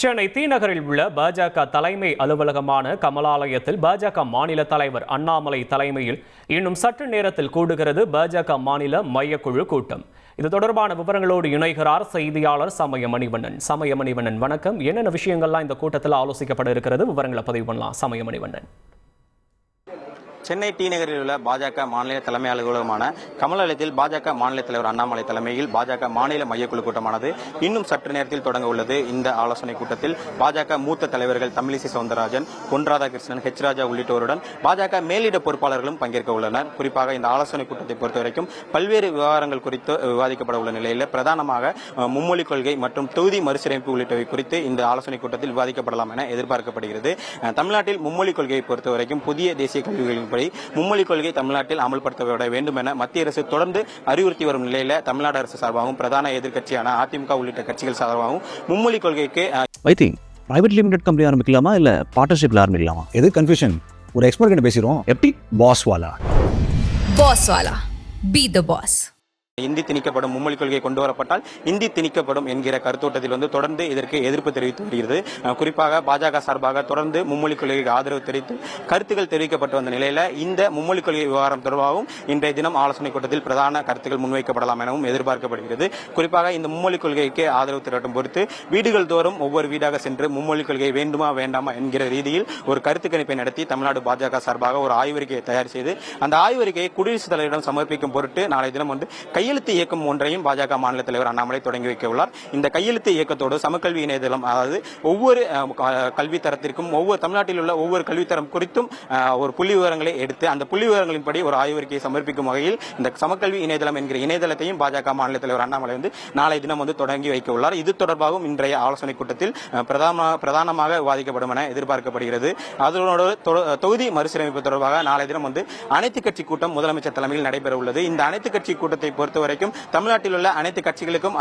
சென்னை தீநகரில் உள்ள பாஜக தலைமை அலுவலகமான கமலாலயத்தில் பாஜக மாநில தலைவர் அண்ணாமலை தலைமையில் இன்னும் சற்று நேரத்தில் கூடுகிறது பாஜக மாநில மையக்குழு கூட்டம். இது தொடர்பான விவரங்களோடு இணைகிறார் செய்தியாளர் சமயமணிவண்ணன். வணக்கம். என்னென்ன விஷயங்கள்லாம் இந்த கூட்டத்தில் ஆலோசிக்கப்பட இருக்கிறது? விவரங்களை பதிவு பண்ணலாம் சமயமணிவண்ணன். சென்னை டி நகரில் உள்ள பாஜக மாநில தலைமை அலுவலகமான கமலாலயத்தில் பாஜக மாநில தலைவர் அண்ணாமலை தலைமையில் பாஜக மாநில மையக்குழு கூட்டமானது இன்னும் சற்று நேரத்தில் தொடங்க உள்ளது. இந்த ஆலோசனை கூட்டத்தில் பாஜக மூத்த தலைவர்கள் தமிழிசை சவுந்தரராஜன், பொன் ராதாகிருஷ்ணன், ஹெச் ராஜா உள்ளிட்டோருடன் பாஜக மேலிட பொறுப்பாளர்களும் பங்கேற்க உள்ளனர். குறிப்பாக இந்த ஆலோசனை கூட்டத்தை பொறுத்தவரைக்கும் பல்வேறு விவகாரங்கள் குறித்து விவாதிக்கப்பட உள்ள நிலையில் பிரதானமாக மும்மொழி கொள்கை மற்றும் தொகுதி மறுசீரமைப்பு உள்ளிட்டவை குறித்து இந்த ஆலோசனை கூட்டத்தில் விவாதிக்கப்படலாம் என எதிர்பார்க்கப்படுகிறது. தமிழ்நாட்டில் மும்மொழி கொள்கையை பொறுத்தவரைக்கும் புதிய தேசிய கல்விகளின் மும்மொழி கொள்கை தமிழ்நாட்டில் அமல்படுத்தப்பட வேண்டும் என மத்திய அரசு தொடர்ந்து அறிவுறுத்தி வரும் நிலையில் தமிழ்நாடு அரசு சார்பாகவும் பிரதான எதிர்க்கட்சியான அதிமுக உள்ளிட்ட கட்சிகள் சார்பாகவும் மும்மொழி கொள்கைக்கு பிரைவேட் லிமிடெட் கம்பெனி ஆரம்பிக்கலாமா இல்ல பார்ட்னர்ஷிப்ல ஆரம்பிக்கலாமா? எது கன்ஃபியூஷன்? ஒரு எக்ஸ்பர்ட் கிட்ட பேசிரோம். எப்படி பாஸ் வாலா பி தி பாஸ். இந்தி திணிக்கப்படும், மும்மொழி கொள்கை கொண்டு வரப்பட்டால் இந்தி திணிக்கப்படும் என்கிற கருத்தோட்டத்தில் தொடர்ந்து இதற்கு எதிர்ப்பு தெரிவித்து வருகிறது. குறிப்பாக பாஜக சார்பாக தொடர்ந்து மும்மொழி கொள்கைக்கு ஆதரவு தெரிவித்து கருத்துக்கள் தெரிவிக்கப்பட்டு வந்த நிலையில் இந்த மும்மொழி கொள்கை விவகாரம் தொடர்பாகவும் இன்றைய தினம் ஆலோசனை கூட்டத்தில் பிரதான கருத்துக்கள் முன்வைக்கப்படலாம் எனவும் எதிர்பார்க்கப்படுகிறது. குறிப்பாக இந்த மும்மொழி கொள்கைக்கு ஆதரவு திரட்டும் பொறுத்து வீடுகள் தோறும் ஒவ்வொரு வீடாக சென்று மும்மொழி கொள்கை வேண்டுமா வேண்டாமா என்கிற ரீதியில் ஒரு கருத்து கணிப்பை நடத்தி தமிழ்நாடு பாஜக சார்பாக ஒரு ஆய்வறிக்கையை தயார் செய்து அந்த ஆய்வறிக்கையை குடியரசுத் தலைவரிடம் சமர்ப்பிக்கும் பொருட்டு நாளை தினம் கையெழுத்து இயக்கம் ஒன்றையும் பாஜக மாநில தலைவர் அண்ணாமலை தொடங்கி வைக்க உள்ளார். இந்த கையெழுத்து இயக்கத்தோடு சமக்கல்வி இணையதளம், அதாவது ஒவ்வொரு கல்வி தரத்திற்கும் தமிழ்நாட்டில் உள்ள ஒவ்வொரு கல்வித்தரம் குறித்தும் ஒரு புள்ளி விவரங்களை எடுத்து அந்த புள்ளி விவரங்களின்படி ஒரு ஆய்வறிக்கையை சமர்ப்பிக்கும் வகையில் இந்த சமக்கல்வி இணையதளம் என்கிற இணையதளத்தையும் பாஜக மாநில தலைவர் அண்ணாமலை நாளை தினம் தொடங்கி வைக்க உள்ளார். இது தொடர்பாகவும் இன்றைய ஆலோசனை கூட்டத்தில் பிரதானமாக விவாதிக்கப்படும் என எதிர்பார்க்கப்படுகிறது. அதனோடு தொகுதி மறுசீரமைப்பு தொடர்பாக நாளை தினம் அனைத்து கட்சி கூட்டம் முதலமைச்சர் தலைமையில் நடைபெற உள்ளது. இந்த அனைத்து கட்சி கூட்டத்தை பொறுத்தவரைக்கும் தமிழ்நாட்டில் உள்ள அனைத்து கட்சிகளுக்கும்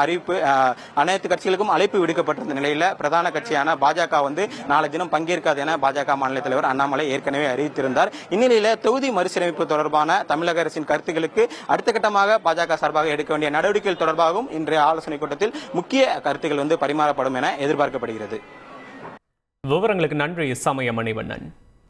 அழைப்பு விடுக்கப்பட்டிருந்த நிலையில் பிரதான கட்சியான பாஜக நாளை தினம் பங்கேற்காது என பாஜக மாநில தலைவர் அண்ணாமலை ஏற்கனவே அறிவித்திருந்தார். இந்நிலையில் தொகுதி மறுசீரமைப்பு தொடர்பான தமிழக அரசின் கருத்துக்களுக்கு அடுத்த கட்டமாக பாஜக சார்பாக எடுக்க வேண்டிய நடவடிக்கைகள் தொடர்பாகவும் இன்றைய ஆலோசனை கூட்டத்தில் முக்கிய கருத்துக்கள் பரிமாறப்படும் என எதிர்பார்க்கப்படுகிறது. விவரங்களுக்கு நன்றி சமயமணிவண்ணன்.